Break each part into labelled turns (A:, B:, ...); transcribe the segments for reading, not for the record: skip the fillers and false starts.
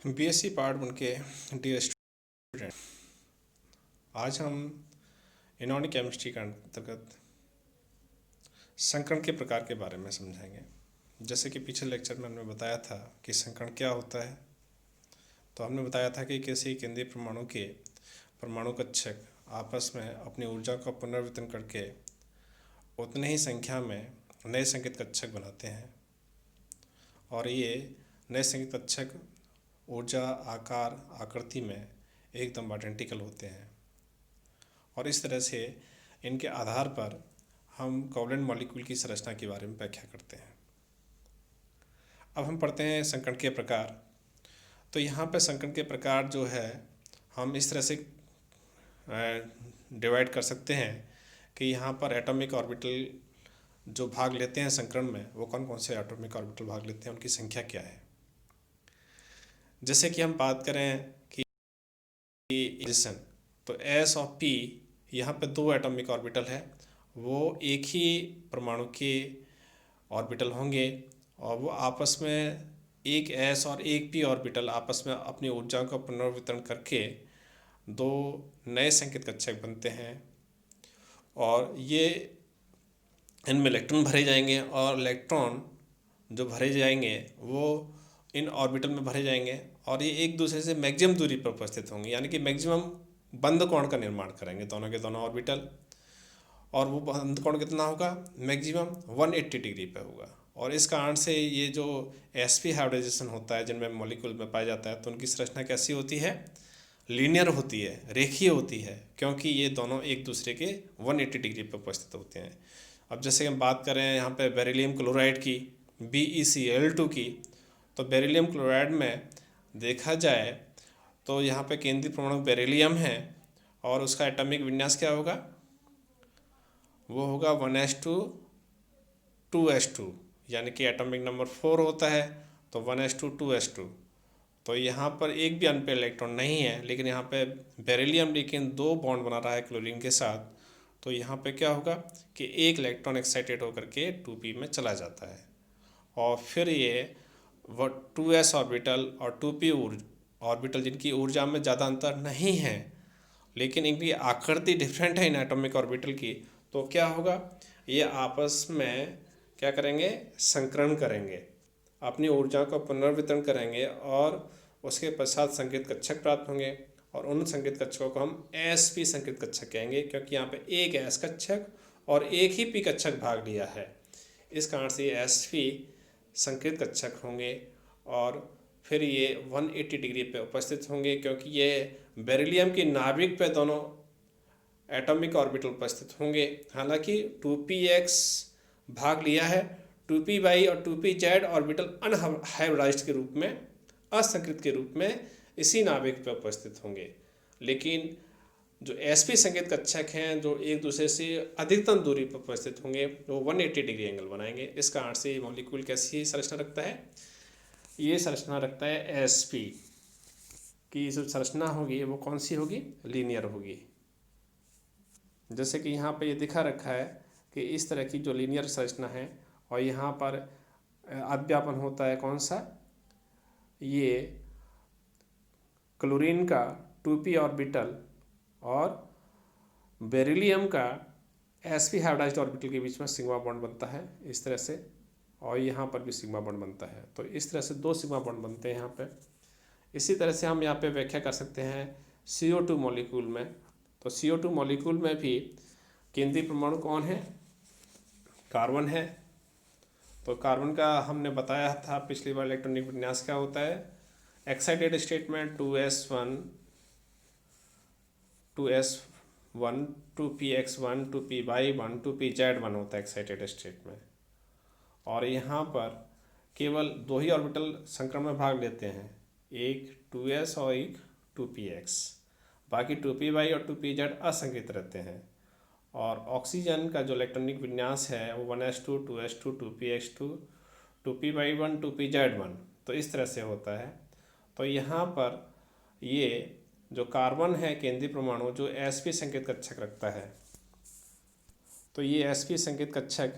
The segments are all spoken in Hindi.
A: बीएससी पार्ट 1 के डियर स्टूडेंट, आज हम इनऑर्गेनिक केमिस्ट्री के अंतर्गत संकरण के प्रकार के बारे में समझाएंगे। जैसे कि पिछले लेक्चर में हमने बताया था कि संकरण क्या होता है। तो हमने बताया था कि किसी केंद्रीय परमाणु के परमाणु कक्षक आपस में अपनी ऊर्जा का पुनर्वितरण करके उतने ही संख्या में नए संकेत कक्षक बनाते हैं, और ये नए संकेत कक्षक ऊर्जा, आकार, आकृति में एकदम आइडेंटिकल होते हैं, और इस तरह से इनके आधार पर हम कोवलेंट मॉलिक्यूल की संरचना के बारे में व्याख्या करते हैं। अब हम पढ़ते हैं संकरण के प्रकार। तो यहाँ पे संकरण के प्रकार जो है हम इस तरह से डिवाइड कर सकते हैं कि यहाँ पर एटॉमिक ऑर्बिटल जो भाग लेते हैं संकरण में, वो कौन कौन से एटॉमिक ऑर्बिटल भाग लेते हैं, उनकी संख्या क्या है। जैसे कि हम बात करें कि पोजीशन, तो एस और पी यहाँ पे दो एटॉमिक ऑर्बिटल है, वो एक ही परमाणु के ऑर्बिटल होंगे, और वो आपस में एक एस और एक पी ऑर्बिटल आपस में अपनी ऊर्जा का पुनर्वितरण करके दो नए संकेत कक्षक बनते हैं, और ये इनमें इलेक्ट्रॉन भरे जाएंगे, और इलेक्ट्रॉन जो भरे जाएंगे वो इन ऑर्बिटल में भरे जाएंगे, और ये एक दूसरे से मैक्सिमम दूरी पर उपस्थित होंगे, यानी कि मैक्सिमम बंद कोण का निर्माण करेंगे दोनों के दोनों ऑर्बिटल। और वो बंद कोण कितना होगा, मैक्सिमम 180 डिग्री पे होगा। और इस कारण से ये जो sp हाइब्रिडाइजेशन होता है जिनमें मॉलिक्यूल में पाया जाता है, तो उनकी संरचना कैसी होती है, लीनियर होती है, रेखीय होती है, क्योंकि ये दोनों एक दूसरे के 180 डिग्री पर उपस्थित होते हैं। अब जैसे हम बात करें यहाँ पे बेरिलियम क्लोराइड की, BeCl2 की, तो बेरिलियम क्लोराइड में देखा जाए तो यहाँ पे केंद्रीय परमाणु बेरिलियम है, और उसका एटॉमिक विन्यास क्या होगा, वो होगा 1s2 2s2, यानी कि एटॉमिक नंबर 4 होता है, तो 1s2 2s2। तो यहाँ पर एक भी अनपेयर इलेक्ट्रॉन नहीं है, लेकिन यहाँ पे बेरिलियम लेकिन दो बॉन्ड बना रहा है क्लोरीन के साथ, तो यहाँ पे क्या होगा कि एक इलेक्ट्रॉन एक्साइटेड होकर के 2p में चला जाता है, और फिर ये 2s ऑर्बिटल और 2p ऑर्बिटल जिनकी ऊर्जा में ज़्यादा अंतर नहीं है, लेकिन इनकी आकृति डिफरेंट है इन एटॉमिक ऑर्बिटल की, तो क्या होगा, ये आपस में क्या करेंगे, संकरण करेंगे, अपनी ऊर्जा का पुनर्वितरण करेंगे, और उसके पश्चात संकेत कक्षक प्राप्त होंगे, और उन संकेत कक्षकों को हम sp संकेत कक्षक कहेंगे, क्योंकि यहाँ पे एक s कक्षक और एक ही p कक्षक भाग लिया है। इस कारण से ये sp संकेत कक्षक होंगे, और फिर ये 180 डिग्री पे उपस्थित होंगे, क्योंकि ये बेरिलियम की नाभिक पे दोनों एटॉमिक ऑर्बिटल उपस्थित होंगे। हालांकि 2px भाग लिया है, 2py और 2pz ऑर्बिटल अनहाइब्रिडाइज्ड के रूप में, असंकृत के रूप में इसी नाभिक पे उपस्थित होंगे, लेकिन जो sp संकेत कक्षक हैं जो एक दूसरे से अधिकतम दूरी पर उपस्थित होंगे, वो 180 डिग्री एंगल बनाएंगे। इस कारण से ये मॉलिक्यूल कैसी संरचना रखता है, ये संरचना रखता है sp की जो संरचना होगी वो कौन सी होगी, लीनियर होगी। जैसे कि यहाँ पे ये दिखा रखा है कि इस तरह की जो लीनियर संरचना है, और यहाँ पर अव्यापन होता है कौन सा, ये क्लोरीन का 2p ऑर्बिटल और बेरिलियम का sp हाइब्रिडाइज्ड ऑर्बिटल के बीच में सिग्मा बॉन्ड बनता है इस तरह से, और यहाँ पर भी सिग्मा बॉन्ड बनता है। तो इस तरह से दो सिग्मा बॉन्ड बनते हैं यहाँ पे। इसी तरह से हम यहाँ पे व्याख्या कर सकते हैं CO2 मॉलिक्यूल में। तो CO2 मॉलिक्यूल में भी केंद्रीय परमाणु कौन है, कार्बन है। तो कार्बन का हमने बताया था पिछली बार इलेक्ट्रॉनिक विन्यास क्या होता है, एक्साइटेड स्टेट में 2s1 2px1 2py1 2pz1 होता है एक्साइटेड स्टेट में, और यहाँ पर केवल दो ही ऑर्बिटल संक्रमण में भाग लेते हैं, एक 2s और एक 2px, बाकी 2py और 2pz असंकृत रहते हैं। और ऑक्सीजन का जो इलेक्ट्रॉनिक विन्यास है वो 1s2 2s2 2px2 2py1 2pz1, तो इस तरह से होता है। तो यहाँ पर ये जो कार्बन है केंद्रीय परमाणु जो sp संकेत कक्षक रखता है, तो ये sp संकेत कक्षक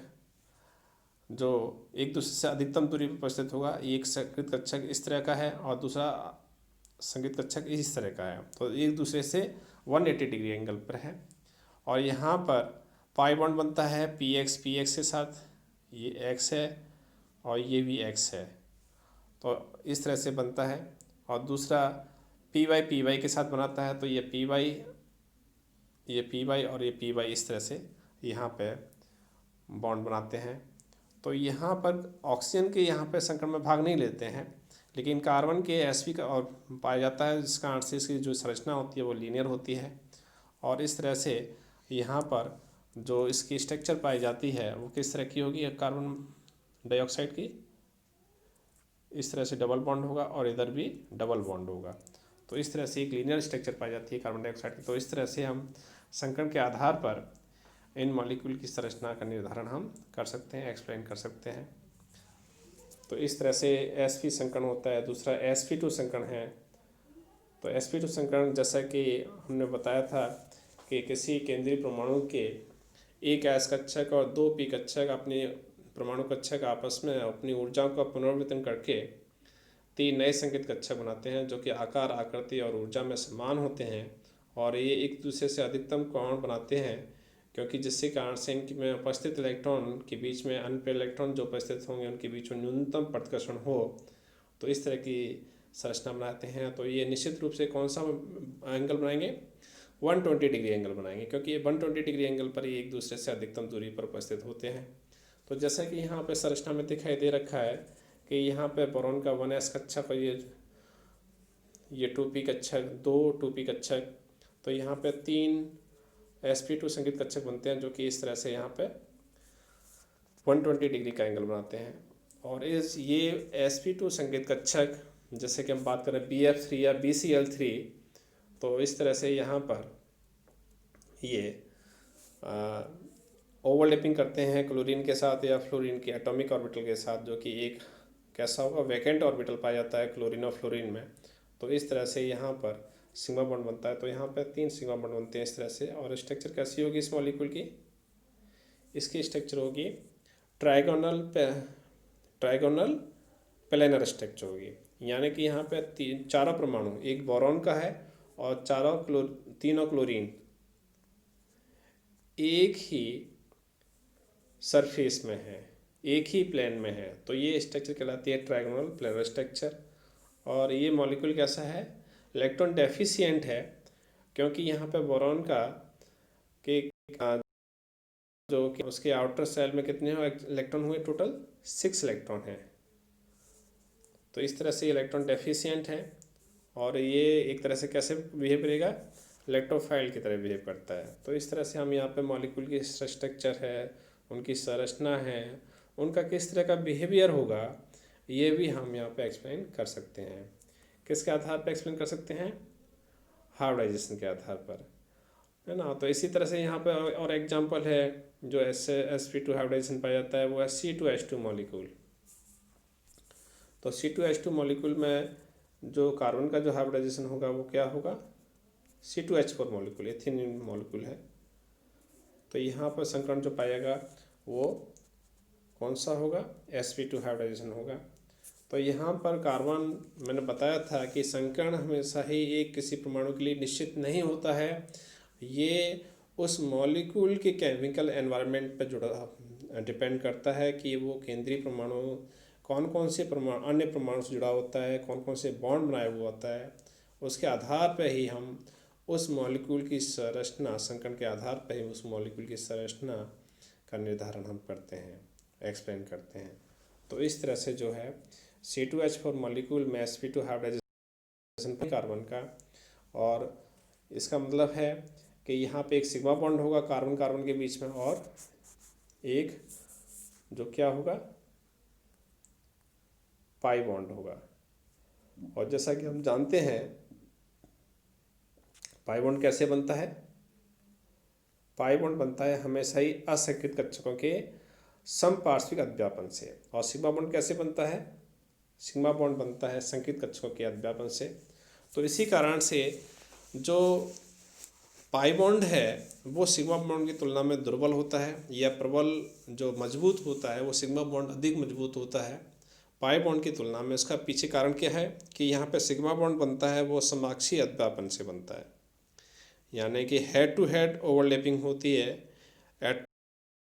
A: जो एक दूसरे से अधिकतम दूरी पर उपस्थित होगा, एक संकेत कक्षक इस तरह का है और दूसरा संगीत कक्षक इस तरह का है, तो एक दूसरे से 180 डिग्री एंगल पर है। और यहाँ पर पाई बॉन्ड बनता है पी एक्स के साथ, ये एक्स है और ये भी एक्स है, तो इस तरह से बनता है। और दूसरा पी वाई के साथ बनाता है, तो ये पी वाई और ये पी वाई इस तरह से यहाँ पे बॉन्ड बनाते हैं। तो यहाँ पर ऑक्सीजन के यहाँ पे संकरण में भाग नहीं लेते हैं, लेकिन कार्बन के sp का और पाया जाता है, जिसका अर्थ से इसकी जो संरचना होती है वो लीनियर होती है। और इस तरह से यहाँ पर जो इसकी स्ट्रक्चर पाई जाती है वो किस तरह की होगी, कार्बन डाइऑक्साइड की इस तरह से डबल बॉन्ड होगा और इधर भी डबल बॉन्ड होगा। तो इस तरह से एक लीनियर स्ट्रक्चर पाई जाती है कार्बन डाइऑक्साइड की। तो इस तरह से हम संकरण के आधार पर इन मॉलिक्यूल की संरचना का निर्धारण हम कर सकते हैं, एक्सप्लेन कर सकते हैं। तो इस तरह से sp संकरण होता है। दूसरा sp2 संकरण है। तो sp2 संकरण जैसा कि हमने बताया था कि किसी केंद्रीय परमाणु के एक s कक्षक और दो p कक्षक अपने परमाणु कक्षक आपस में अपनी ऊर्जाओं का पुनर्वितरण करके 3 नए संकेत कक्षक बनाते हैं, जो कि आकार, आकृति और ऊर्जा में समान होते हैं। और ये एक दूसरे से अधिकतम कोण बनाते हैं, क्योंकि जिसके कारण से इनकी में उपस्थित इलेक्ट्रॉन के बीच में अन्य इलेक्ट्रॉन जो उपस्थित होंगे उनके बीच में न्यूनतम प्रतिकर्षण हो। तो इस तरह की संरचना बनाते हैं। तो ये निश्चित रूप से कौन सा एंगल बनाएंगे, 120 डिग्री एंगल बनाएंगे, क्योंकि ये 120 डिग्री एंगल पर ये एक दूसरे से अधिकतम दूरी पर उपस्थित होते हैं। तो जैसा कि यहाँ पे संरचना में दिखाई दे रखा है कि यहाँ पे बोरॉन का 1s कक्षक और ये 2p कक्षक, 2 2p कक्षक, तो यहाँ पे 3 sp2 संकेत कक्षक बनते हैं, जो कि इस तरह से यहाँ पे 120 डिग्री का एंगल बनाते हैं। और ये sp2 संकेत कक्षक, जैसे कि हम बात करें bf3 या bcl3, तो इस तरह से यहाँ पर ये ओवरलैपिंग करते हैं क्लोरीन के साथ या फ्लोरीन के एटॉमिक ऑर्बिटल के साथ, जो कि एक कैसा होगा, वैकेंट ऑर्बिटल पाया जाता है क्लोरीन और फ्लोरीन में। तो इस तरह से यहाँ पर सिग्मा बॉन्ड बनता है। तो यहाँ पर 3 सिग्मा बॉन्ड बनते हैं इस तरह से। और स्ट्रक्चर कैसी होगी इस मॉलिक्यूल की, इसकी स्ट्रक्चर होगी ट्राइगोनल प्लेनर स्ट्रक्चर होगी। यानी कि यहाँ पे चारों परमाणु, एक बोरॉन का है और तीनों क्लोरीन एक ही सरफेस में है, एक ही प्लेन में है। तो ये स्ट्रक्चर कहलाती है ट्राइगोनल प्लेनर स्ट्रक्चर। और ये मॉलिक्यूल कैसा है, इलेक्ट्रॉन डेफिशिएंट है, क्योंकि यहाँ पे बोरॉन का के जो कि उसके आउटर सेल में कितने इलेक्ट्रॉन हुए, टोटल 6 इलेक्ट्रॉन हैं। तो इस तरह से इलेक्ट्रॉन डेफिशिएंट है और ये एक तरह से कैसे बिहेव करेगा, इलेक्ट्रोफाइल की तरह बिहेव करता है। तो इस तरह से हम यहाँ पे मॉलिक्यूल की स्ट्रक्चर है, उनकी संरचना है, उनका किस तरह का बिहेवियर होगा, ये भी हम यहाँ पे एक्सप्लेन कर सकते हैं। किसके आधार पर एक्सप्लेन कर सकते हैं, हाइब्रिडाइजेशन के आधार पर, है ना। तो इसी तरह से यहाँ पे और एग्जांपल है जो sp2 हाइब्रिडाइजेशन पाया जाता है, वो है C2H2 मॉलिक्यूल। तो C2H2 मॉलिक्यूल में जो कार्बन का जो हाइब्रिडाइजेशन होगा वो क्या होगा, C2H4 मॉलिक्यूल, एथिलीन मॉलिक्यूल है। तो यहाँ पर संकरण जो पाएगा वो कौन सा होगा, sp2 हाइब्रिडाइजेशन होगा। तो यहाँ पर कार्बन, मैंने बताया था कि संकरण हमेशा ही एक किसी परमाणु के लिए निश्चित नहीं होता है, ये उस मॉलिक्यूल के केमिकल एनवायरनमेंट पर जुड़ा डिपेंड करता है कि वो केंद्रीय परमाणु कौन कौन से परमाणु अन्य परमाणु से जुड़ा होता है, कौन कौन से बॉन्ड बनाया हुआ होता है। उसके आधार पर ही हम उस मॉलिक्यूल की संरचना, संकरण के आधार पर ही उस मॉलिक्यूल की संरचना का निर्धारण हम करते हैं, एक्सप्लेन करते हैं। तो इस तरह से जो है C2H4 मॉलिक्यूल में sp2 हाइब्रिडाइजेशन कार्बन का, और इसका मतलब है कि यहाँ पे एक सिग्मा बॉन्ड होगा कार्बन कार्बन के बीच में, और एक जो क्या होगा, पाई बॉन्ड होगा। और जैसा कि हम जानते हैं पाई बॉन्ड कैसे बनता है, पाई बॉन्ड बनता है हमेशा ही असंकृत कक्षकों के समपार्श्विक अध्यापन से। और सिग्मा बॉन्ड कैसे बनता है, सिग्मा बॉन्ड बनता है संकृत कक्षकों के अध्यापन से। तो इसी कारण से जो पाई बॉन्ड है वो सिग्मा बॉन्ड की तुलना में दुर्बल होता है, या प्रबल जो मजबूत होता है वो सिग्मा बॉन्ड अधिक मजबूत होता है। पाई बॉन्ड की तुलना में उसका पीछे कारण क्या है कि यहाँ पे सिग्मा बॉन्ड बनता है वो समाक्षीय अध्यापन से बनता है, यानी कि हेड टू हेड ओवरलैपिंग होती है एट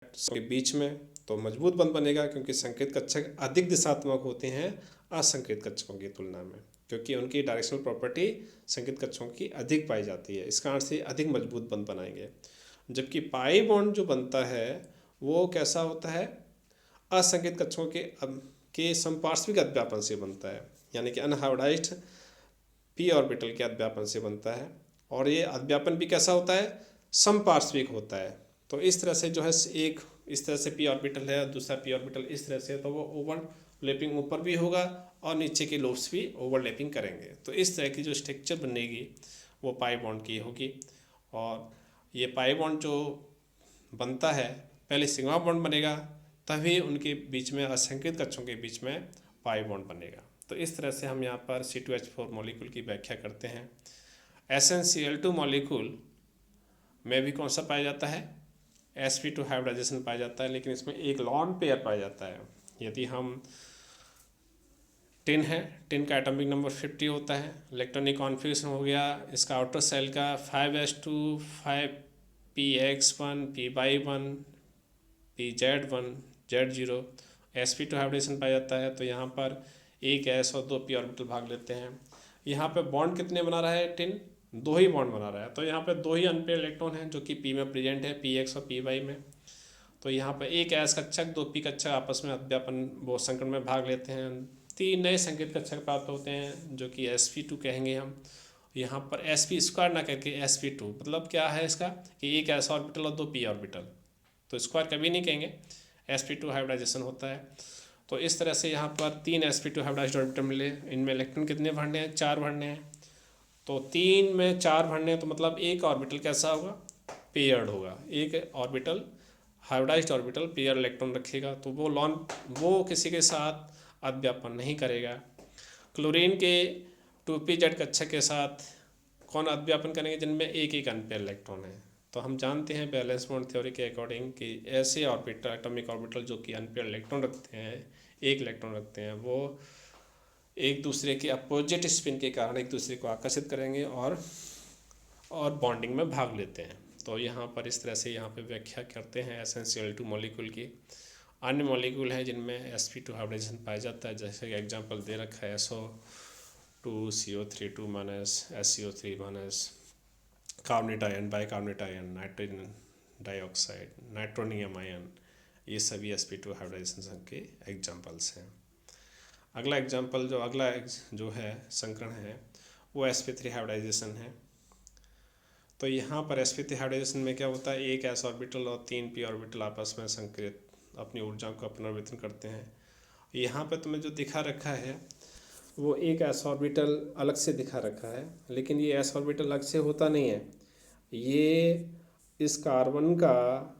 A: के बीच में, तो मजबूत बंध बनेगा क्योंकि संकेत कक्षक अधिक दिशात्मक होते हैं असंकेत कक्षकों की तुलना में, क्योंकि उनकी डायरेक्शनल प्रॉपर्टी संकेत कक्षकों की अधिक पाई जाती है, इस कारण से अधिक मजबूत बंध बनाएंगे। जबकि पाई बॉन्ड जो बनता है वो कैसा होता है, असंकेत कक्षकों के समपार्श्विक अध्यापन से बनता है, यानी कि अनहाइब्रिडाइज्ड पी ऑर्बिटल के अध्यापन से बनता है, और ये अध्यापन भी कैसा होता है, समपार्श्विक होता है। तो इस तरह से जो है एक इस तरह से पी ऑर्बिटल है, दूसरा पी ऑर्बिटल इस तरह से, तो वो ओवरलैपिंग ऊपर भी होगा और नीचे के लोब्स भी ओवरलैपिंग करेंगे। तो इस तरह की जो स्ट्रक्चर बनेगी वो पाई बॉन्ड की होगी। और ये पाई बॉन्ड जो बनता है पहले सिग्मा बॉन्ड बनेगा, तभी उनके बीच में असंकेत कक्षों के बीच में पाई बॉन्ड बनेगा। तो इस तरह से हम यहाँ पर C2H4 मॉलिक्यूल की व्याख्या करते हैं। SnCl2 मॉलिक्यूल में भी कौन सा पाया जाता है, sp2 हाइब्रिडाइजेशन पाया जाता है, लेकिन इसमें एक लॉन पेयर पाया जाता है। यदि हम टिन है, टिन का एटॉमिक नंबर 50 होता है, इलेक्ट्रॉनिक कॉन्फ़िगरेशन हो गया इसका आउटर सेल का 5s2 5px1 py1 pz1 z0, sp2 hybridisation पाया जाता है। तो यहाँ पर एक s और 2 p ऑर्बिटल भाग लेते हैं। यहाँ पे बॉन्ड कितने बना रहा है, टिन 2 ही बॉन्ड बना रहा है, तो यहाँ पे 2 ही अनपेयर इलेक्ट्रॉन हैं जो कि p में प्रेजेंट है, px और py में। तो यहाँ पर एक s कक्षक 2 p कक्षक आपस में अध्यापन वो संकरण में भाग लेते हैं, 3 नए संकेत कक्षक प्राप्त होते हैं जो कि sp2 कहेंगे हम। यहाँ पर sp स्क्वायर ना करके sp2, मतलब क्या है इसका कि एक s ऑर्बिटल और 2 p ऑर्बिटल, तो स्क्वायर कभी नहीं कहेंगे, sp2 हाइब्रिडाइजेशन होता है। तो इस तरह से यहाँ पर 3 sp2 हाइब्रिडाइज्ड ऑर्बिटल मिले, इनमें इलेक्ट्रॉन कितने भरने हैं, 4 भरने हैं। तो 3 में 4 भरने हैं, तो मतलब एक ऑर्बिटल कैसा होगा, पेयर्ड होगा। एक orbital hybridised orbital pair electron रखेगा, तो वो किसी के साथ अध्यापन नहीं करेगा। क्लोरीन के 2pz कक्षक के साथ कौन अध्यापन करेंगे, जिनमें एक एक अनपेयर इलेक्ट्रॉन है। तो हम जानते हैं बैलेंस बॉन्ड थ्योरी के अकॉर्डिंग कि ऐसे ऑर्बिटल एटॉमिक ऑर्बिटल जो कि अनपेयर इलेक्ट्रॉन रखते हैं, एक इलेक्ट्रॉन रखते हैं, वो एक दूसरे के अपोजिट स्पिन के कारण एक दूसरे को आकर्षित करेंगे और बॉन्डिंग में भाग लेते हैं। तो यहाँ पर इस तरह से यहाँ पे व्याख्या करते हैं SnCl2 मॉलिक्यूल की। अन्य मॉलिक्यूल हैं जिनमें sp2 हाइब्रिडेशन पाया जाता है, जैसे कि एग्जांपल दे रखा है SO2 CO3 2 SCO3 carbonate ion, bicarbonate ion, nitrogen dioxide, nitronium ion, ये सभी sp2 हाइब्रिडेशन के एग्जांपल्स हैं। अगला जो है संकरण है वो sp3 हाइब्रिडाइजेशन है। तो यहाँ पर sp3 हाइब्रिडाइजेशन में क्या होता है, एक s ऑर्बिटल और 3 p ऑर्बिटल आपस में संकृत अपनी ऊर्जा को पुनर्वितरण करते हैं। यहाँ पे तुम्हें जो दिखा रखा है वो एक s ऑर्बिटल अलग से दिखा रखा है, लेकिन ये s ऑर्बिटल अलग से होता नहीं है, ये इस कार्बन का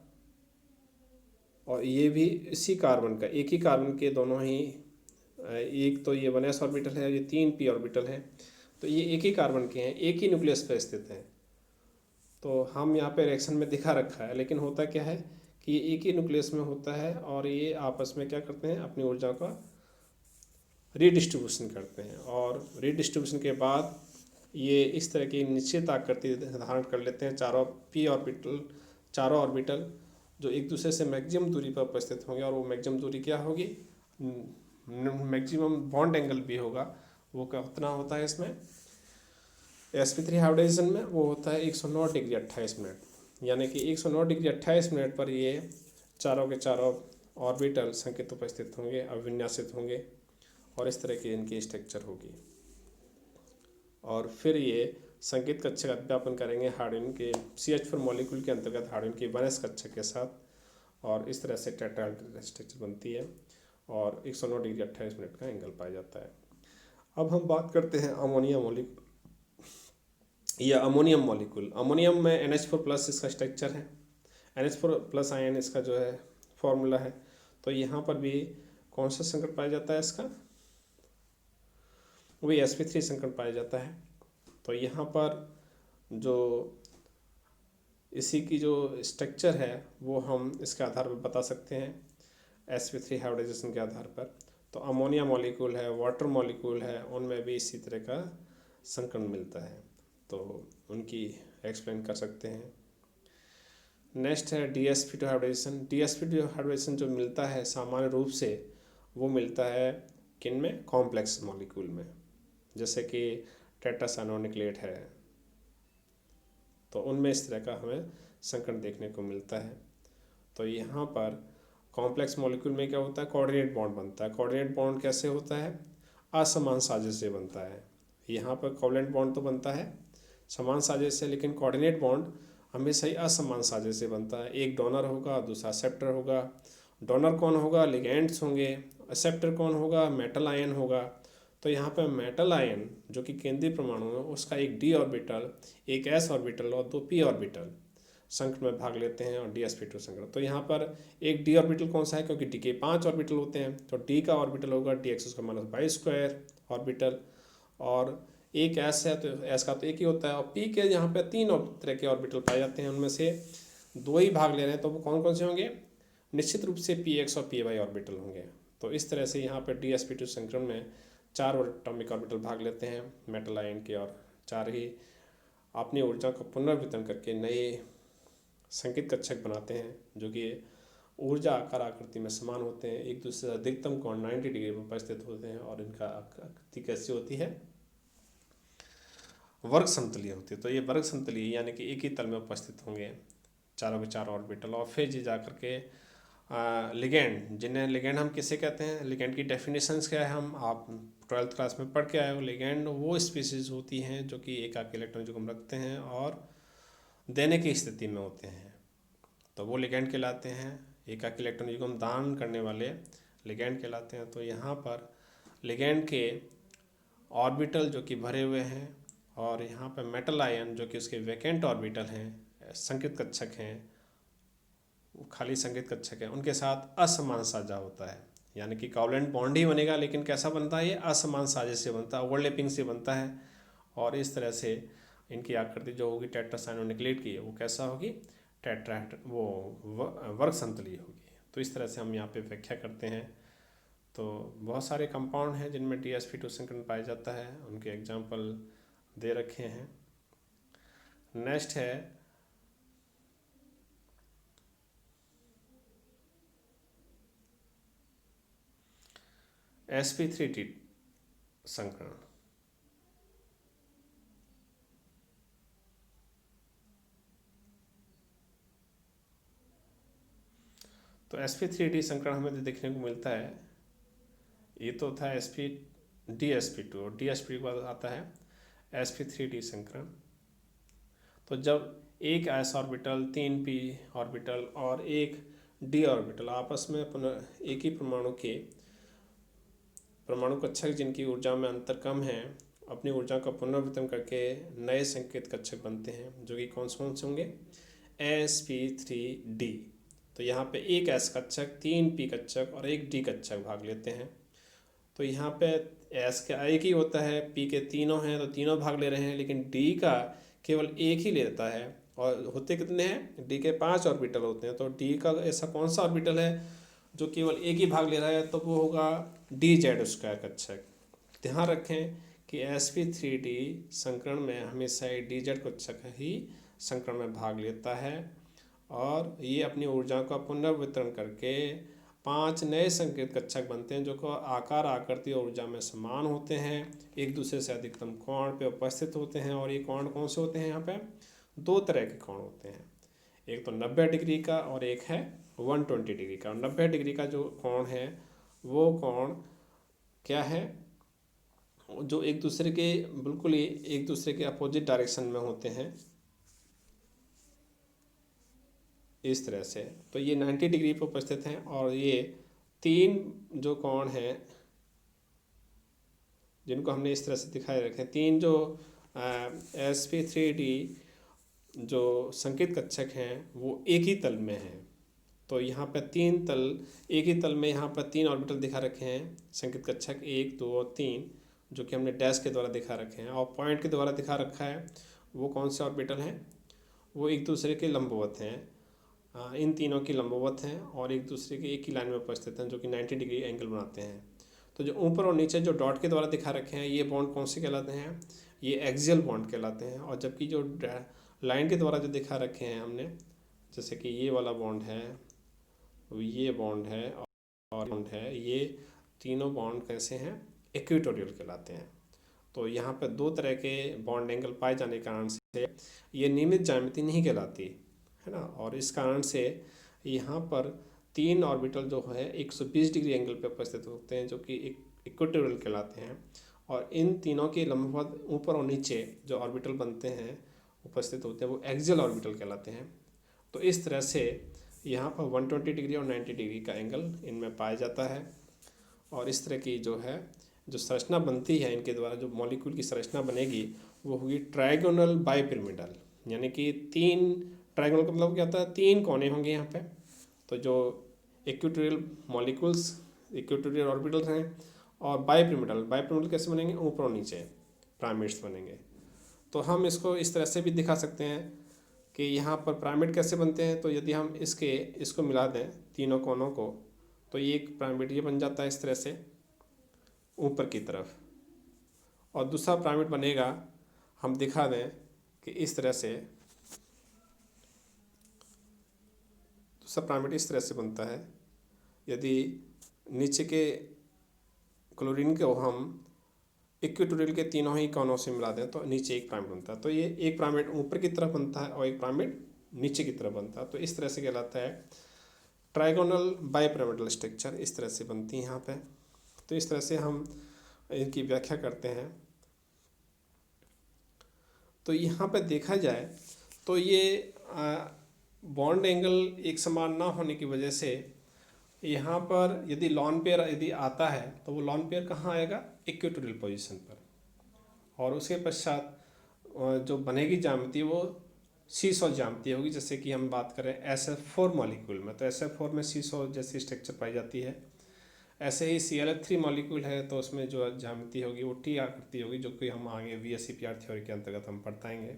A: और ये भी इसी कार्बन का, एक ही कार्बन के दोनों ही, एक तो ये 1s ऑर्बिटल है, ये 3 p ऑर्बिटल है, तो ये एक ही कार्बन के हैं, एक ही न्यूक्लियस पर स्थित हैं। तो हम यहाँ पे रिएक्शन में दिखा रखा है, लेकिन होता क्या है कि ये एक ही न्यूक्लियस में होता है और ये आपस में क्या करते हैं, अपनी ऊर्जा का रीडिस्ट्रीब्यूशन करते हैं, और रीडिस्ट्रीब्यूशन के बाद ये इस तरह की निश्चित आकृति धारण कर लेते हैं। चारों ऑर्बिटल जो एक दूसरे से मैक्सिमम दूरी पर उपस्थित होंगे, और वो मैक्सिमम दूरी क्या होगी, मैक्सिमम बॉन्ड एंगल भी होगा, वो कितना होता है इसमें sp3 हाइब्रिडाइजेशन में, वो होता है 109 डिग्री 28 मिनट, यानी कि 109 डिग्री 28 मिनट पर ये चारों के चारों ऑर्बिटल संकेत उपस्थित होंगे, अविन्यासित होंगे, और इस तरह की इनकी स्ट्रक्चर होगी। और फिर ये संकेत कक्षक अध्यापन करेंगे हाइड्रोजन के CH4 मॉलिक्यूल के अंतर्गत हाइड्रोजन की 1s कक्षक के साथ, और इस तरह से टेट्राहेड्रल स्ट्रक्चर बनती है और 109 डिग्री 28 मिनट का एंगल पाया जाता है। अब हम बात करते हैं अमोनिया मॉलिक्यूल या अमोनियम मॉलिक्यूल। अमोनियम में NH4+ इसका स्ट्रक्चर है, NH4+ आयन इसका जो है फॉर्मूला है। तो यहाँ पर भी कौन सा संकट पाया जाता है इसका, वही sp3 संकट पाया जाता है। तो यहाँ पर जो इसी की जो स्ट्रक्चर है वो हम इसके आधार पर बता सकते हैं, sp3 हाइब्रिडाइजेशन के आधार पर। तो अमोनिया मॉलिक्यूल है, वाटर मॉलिक्यूल है, उनमें भी इसी तरह का संकरण मिलता है, तो उनकी एक्सप्लेन कर सकते हैं। नेक्स्ट है DsP2 हाइब्रिडेशन। DsP2 हाइब्रिडेशन जो मिलता है सामान्य रूप से वो मिलता है किन में, कॉम्प्लेक्स मॉलिक्यूल में, जैसे कि टेट्रासाइक्लोनिक्लेट है, तो उनमें इस तरह का हमें संकरण देखने को मिलता है। तो यहाँ पर कॉम्प्लेक्स मॉलिक्यूल में क्या होता है, कोऑर्डिनेट बॉन्ड बनता है। कोऑर्डिनेट बॉन्ड कैसे होता है, असमान साजिश से बनता है। यहाँ पर कोवलेंट बॉन्ड तो बनता है समान साजिश से, लेकिन कोऑर्डिनेट बॉन्ड हमेशा ही असमान साजिश से बनता है। एक डोनर होगा, दूसरा एक्सेप्टर होगा। डोनर कौन होगा, लिगेंड्स होंगे। एक्सेप्टर कौन होगा, मेटल आयन होगा। तो यहाँ पर मेटल आयन जो कि केंद्रीय परमाणु है, उसका एक d ऑर्बिटल, एक s ऑर्बिटल और 2 p ऑर्बिटल संकरण में भाग लेते हैं, और DsP2 संकरण। तो यहाँ पर एक d ऑर्बिटल कौन सा है, क्योंकि d के 5 ऑर्बिटल होते हैं, तो d का ऑर्बिटल होगा dx⁻² ऑर्बिटल, और एक s है तो s का तो एक ही होता है, और p के यहाँ पे 3 तरह के ऑर्बिटल पाए जाते हैं, उनमें से 2 ही भाग ले रहे हैं, तो वो कौन कौन से होंगे, निश्चित रूप से px और py ऑर्बिटल होंगे। तो इस तरह से यहाँ पर DsP2 संकरण में 4 एटॉमिक ऑर्बिटल भाग लेते हैं मेटल आयन के, और 4 ही अपनी ऊर्जा का पुनर्वितरण करके नए संकेत कक्षक बनाते हैं, जो कि ऊर्जा आकार आकृति में समान होते हैं, एक दूसरे से अधिकतम कोण 90 डिग्री में उपस्थित होते हैं, और इनका आकृति कैसी होती है, वर्ग समतलीय होती है। तो ये वर्ग समतलीय यानी कि एक ही तल में उपस्थित होंगे चारों के 4 ऑर्बिटल। और फिर जी जा करके लिगेंड, जिन्हें लिगेंड हम किसे कहते हैं, लिगेंड की डेफिनेशंस क्या है, हम आप 12th क्लास में पढ़ के आए हो। लिगेंड वो स्पीसीज होती हैं जो कि एकाकी इलेक्ट्रॉन जो हम रखते हैं और देने की स्थिति में होते हैं, तो वो लिगेंड कहलाते हैं। एकाकी इलेक्ट्रॉन जो हम दान करने वाले लिगेंड कहलाते हैं। तो यहाँ पर लिगेंड के ऑर्बिटल जो कि भरे हुए हैं, और यहाँ पर मेटल आयन जो कि उसके वैकेंट ऑर्बिटल हैं, संकेत कक्षक हैं, खाली संकेत कक्षक है, उनके साथ असमान साझा होता है, यानी कि कोवलेंट बॉन्ड ही बनेगा, लेकिन कैसा बनता है, ये असमान साजिश से बनता है, ओवरलैपिंग से बनता है। और इस तरह से इनकी आकृति जो होगी टेट्रासाइक्लोनिक्लेट की, वो कैसा होगी, वो वर्ग समतलीय होगी। तो इस तरह से हम यहाँ पे व्याख्या करते हैं। तो बहुत सारे कंपाउंड हैं जिनमें DsP2 संकरण पाया जाता है, उनके एग्जाम्पल दे रखे हैं। नेक्स्ट है sp3t संकरण। तो sp3t संकरण हमें देखने को मिलता है, ये तो था DsP2, और DsP2 के बाद आता है sp3t संकरण। तो जब एक s ऑर्बिटल, 3 p ऑर्बिटल और एक d ऑर्बिटल आपस में एक ही परमाणु कक्षक जिनकी ऊर्जा में अंतर कम है, अपनी ऊर्जा का पुनर्वितरण करके नए संकेत कक्षक बनते हैं, जो कि कौन से होंगे, sp3d। तो यहाँ पे एक s कक्षक, 3 p कक्षक और एक d कक्षक भाग लेते हैं। तो यहाँ पे s का एक ही होता है, p के तीनों हैं तो तीनों भाग ले रहे हैं, लेकिन d का केवल एक ही लेता है, और होते कितने हैं, d के 5 ऑर्बिटल होते हैं। तो d का ऐसा कौन सा ऑर्बिटल है जो केवल एक ही भाग ले रहा है, तो वो होगा dz² कक्षक। ध्यान रखें कि sp3d संकरण में हमेशा dz कक्षक ही संकरण में भाग लेता है, और ये अपनी ऊर्जा का पुनर्वितरण करके 5 नए संकेत कक्षक बनते हैं, जो को आकार आकृति और ऊर्जा में समान होते हैं, एक दूसरे से अधिकतम कोण पे उपस्थित होते हैं। और ये कोण कौन से होते हैं, यहाँ पे 2 तरह के कोण होते हैं, एक तो 90 डिग्री का और एक है 120 डिग्री का। 90 डिग्री का जो कोण है, वो कोण क्या है, जो एक दूसरे के बिल्कुल ही एक दूसरे के अपोजिट डायरेक्शन में होते हैं, इस तरह से। तो ये 90 डिग्री पर उपस्थित हैं, और ये 3 जो कोण हैं जिनको हमने इस तरह से दिखाए रखे, 3 जो sp3d जो संकेत कक्षक हैं वो एक ही तल में हैं। तो यहाँ पर 3 तल, एक ही तल में यहाँ पर 3 ऑर्बिटल दिखा रखे हैं संकेत कक्षक 1, 2 और 3, जो कि हमने डैश के द्वारा दिखा रखे हैं, और पॉइंट के द्वारा दिखा रखा है। वो कौन से ऑर्बिटल हैं, वो एक दूसरे के लंबवत हैं, इन तीनों की लंबवत हैं, और एक दूसरे के एक ही लाइन में उपस्थित हैं, जो कि 90 डिग्री एंगल बनाते हैं। तो जो ऊपर और नीचे जो डॉट के द्वारा दिखा रखे हैं ये बॉन्ड कौन से कहलाते हैं, ये एक्सियल बॉन्ड कहलाते हैं। और जबकि जो लाइन के द्वारा जो दिखा रखे हैं हमने, जैसे कि ये वाला बॉन्ड है, ये बॉन्ड है और बॉन्ड है, ये तीनों बॉन्ड कैसे हैं, इक्वेटोरियल कहलाते हैं। तो यहाँ पर दो तरह के बॉन्ड एंगल पाए जाने के कारण से ये नियमित ज्यामिति नहीं कहलाती है ना। और इस कारण से यहाँ पर तीन ऑर्बिटल जो है 120 डिग्री एंगल पे उपस्थित होते हैं, जो कि इक्वेटोरियल कहलाते हैं। और इन तीनों के लंबवत ऊपर और नीचे जो ऑर्बिटल बनते हैं, उपस्थित होते हैं, वो एक्सियल ऑर्बिटल कहलाते हैं। तो इस तरह से यहाँ पर 120 डिग्री और 90 डिग्री का एंगल इनमें पाया जाता है। और इस तरह की जो है जो संरचना बनती है इनके द्वारा, जो मॉलिक्यूल की संरचना बनेगी वो होगी ट्राइगोनल बाइपिरामिडल, यानी कि तीन, ट्राइगोनल का मतलब क्या होता है, तीन कोने होंगे यहाँ पे। तो जो इक्वेटोरियल मॉलिक्यूल्स, इक्वेटोरियल ऑर्बिटल्स हैं, और बाइपिरामिडल, बाइपिरामिडल कैसे बनेंगे, ऊपर और नीचे पिरामिड्स बनेंगे। तो हम इसको इस तरह से भी दिखा सकते हैं कि यहाँ पर पिरामिड कैसे बनते हैं। तो यदि हम इसको मिला दें तीनों कोनों को, तो ये एक पिरामिड ये बन जाता है इस तरह से ऊपर की तरफ। और दूसरा पिरामिड बनेगा, हम दिखा दें कि इस तरह से, दूसरा पिरामिड इस तरह से बनता है। यदि नीचे के क्लोरीन को हम इक्वेटोरियल के तीनों ही कोनों से मिला दें तो नीचे एक पिरामिड बनता है। तो ये एक पिरामिड ऊपर की तरफ बनता है और एक पिरामिड नीचे की तरफ बनता है। तो इस तरह से कहलाता है ट्राइगोनल बाइपिरामिडल स्ट्रक्चर, इस तरह से बनती है यहाँ पे। तो इस तरह से हम इनकी व्याख्या करते हैं। तो यहाँ पे देखा जाए तो ये बॉन्ड एंगल एक समान ना होने की वजह से यहाँ पर यदि लॉन पेयर यदि आता है तो वो लॉन पेयर कहाँ आएगा, इक्वेटोरियल पोजीशन पर। और उसके पश्चात जो बनेगी ज्यामिति वो सीसॉ ज्यामिति होगी। जैसे कि हम बात करें SF4 मॉलिक्यूल में, तो SF4 में सीसॉ जैसी स्ट्रक्चर पाई जाती है। ऐसे ही ClH3 मॉलिक्यूल है तो उसमें जो ज्यामिति होगी वो T आकृति होगी, जो कि हम आगे VSEPR थ्योरी के अंतर्गत हम पढ़ाएंगे।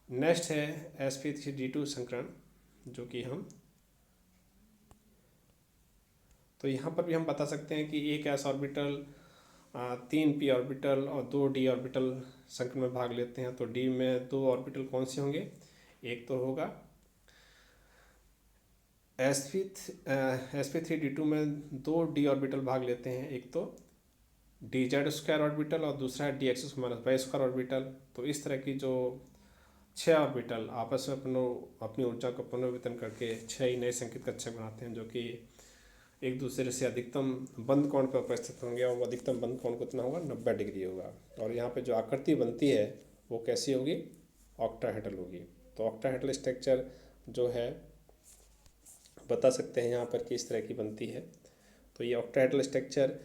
A: नेक्स्ट है sp3d2 संकरण, जो कि हम, तो यहाँ पर भी हम बता सकते हैं कि एक s ऑर्बिटल, 3 p ऑर्बिटल और 2 d ऑर्बिटल संकरण में भाग लेते हैं। तो d में 2 ऑर्बिटल कौन से होंगे, एक तो होगा sp3d2 में 2 d ऑर्बिटल भाग लेते हैं, एक तो dz² ऑर्बिटल और दूसरा है dx⁻y² ऑर्बिटल। तो इस तरह की जो 6 ऑर्बिटल आपस में अपनी ऊर्जा को पुनर्वितरण करके 6 ही नए संकेत कक्षक बनाते हैं, जो कि एक दूसरे से अधिकतम बंद कोण पर उपस्थित होंगे। और वो अधिकतम बंद कोण कितना होगा, 90 डिग्री होगा। और यहाँ पे जो आकृति बनती है वो कैसी होगी, ऑक्टाहेड्रल होगी। तो ऑक्टाहेड्रल स्ट्रक्चर जो है बता सकते हैं यहाँ पर कि इस तरह की बनती है। तो ये ऑक्टाहेड्रल स्ट्रक्चर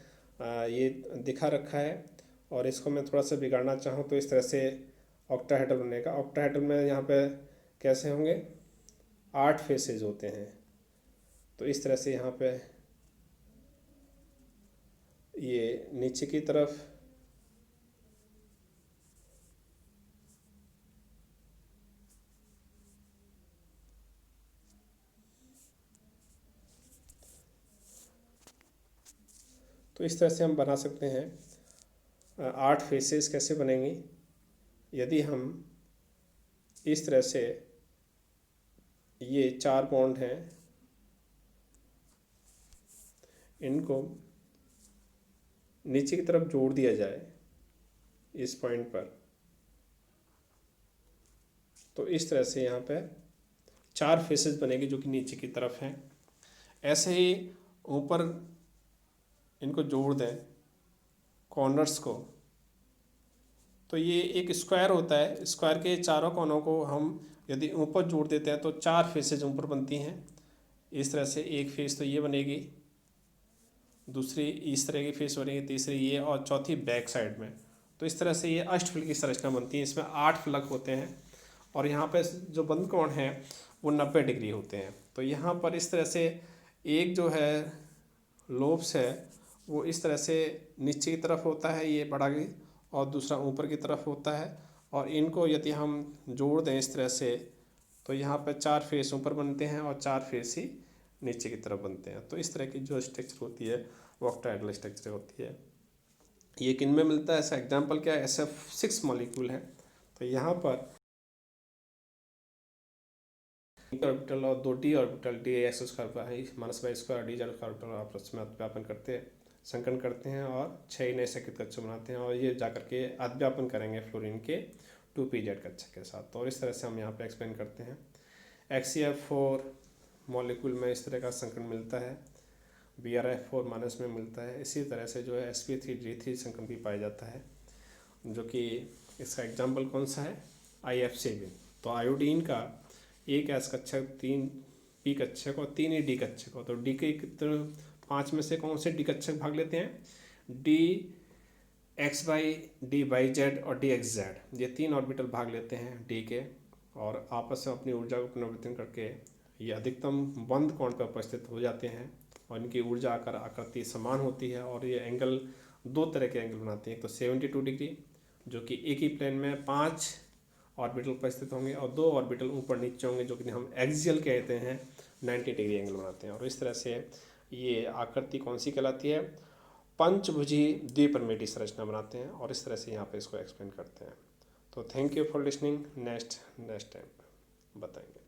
A: ये दिखा रखा है। और इसको मैं थोड़ा सा बिगाड़ना चाहूँ तो इस तरह से ऑक्टाहेड्रल बनेगा। ऑक्टाहेड्रल में यहाँ पे कैसे होंगे, 8 फेसेज होते हैं। तो इस तरह से यहाँ पे ये नीचे की तरफ तो इस तरह से हम बना सकते हैं। 8 फेसेस कैसे बनेंगी, यदि हम इस तरह से ये 4 बॉन्ड हैं, इनको नीचे की तरफ जोड़ दिया जाए इस पॉइंट पर, तो इस तरह से यहाँ पे 4 फेसेस बनेगी जो कि नीचे की तरफ हैं। ऐसे ही ऊपर इनको जोड़ दें कॉर्नर्स को, तो ये एक स्क्वायर होता है। स्क्वायर के चारों कोनों को हम यदि ऊपर जोड़ देते हैं तो 4 फेसेज ऊपर बनती हैं। इस तरह से एक फेस तो ये बनेगी, दूसरी इस तरह की फेस बनेगी, तीसरी ये, और चौथी बैक साइड में। तो इस तरह से ये अष्टफलक की संरचना बनती है। इसमें 8 फलक होते हैं और यहाँ पे जो बंद कोण है वो 90 डिग्री होते हैं। तो यहाँ पर इस तरह से एक जो है लोब्स है वो इस तरह से नीचे की तरफ होता है, ये बड़ा की, और दूसरा ऊपर की तरफ होता है। और इनको यदि हम जोड़ दें इस तरह से तो यहाँ पर 4 फेस ऊपर बनते हैं और 4 फेस ही नीचे की तरफ बनते हैं। तो इस तरह की जो स्ट्रक्चर होती है वो ऑक्टाहेड्रल स्ट्रक्चर होती है। ये किन में मिलता है? ऐसा एग्जाम्पल क्या है? SF6 मॉलिक्यूल है। तो यहाँ पर ऑर्बिटल और 2d orbital d(x²) minus y² dz² orbital आपस में अध्यव्यापन करते हैं, संकरण करते हैं और 6 नए सकृत कक्षक बनाते हैं और ये जाकर के अध्यव्यापन करेंगे फ्लोरीन के 2pz कक्षक के साथ। और इस तरह से हम यहाँ पे एक्सप्लेन करते हैं। HCl4 मॉलिक्यूल में इस तरह का संकरण मिलता है, BrF4 माइनस में मिलता है। इसी तरह से जो है sp3d3 संकरण भी पाया जाता है, जो कि इसका एग्जाम्पल कौन सा है? IF7। तो आयोडीन का एक एस कक्षक, 3 पी कक्षक और 3 ही डी कक्षक हो। तो डी के 5 में से कौन से डी कक्षक भाग लेते हैं? DXY, DYZ और DXZ, ये 3 ऑर्बिटल भाग लेते हैं डी के, और आपस में अपनी ऊर्जा को पुनर्वितरण करके ये अधिकतम बंद कोण पर उपस्थित हो जाते हैं और इनकी ऊर्जा आकृति समान होती है। और ये एंगल 2 तरह के एंगल बनाते हैं। एक तो 72 डिग्री, जो कि एक ही प्लेन में 5 ऑर्बिटल उपस्थित होंगे, और 2 ऑर्बिटल ऊपर नीचे होंगे, जो कि हम एक्सियल कहते हैं, 90 डिग्री एंगल बनाते हैं। और इस तरह से ये आकृति कौन सी कहलाती है? पंचभुजी द्विपरिमेय संरचना बनाते हैं। और इस तरह से यहाँ पे इसको एक्सप्लेन करते हैं। तो thank you for listening. Next time बताएंगे।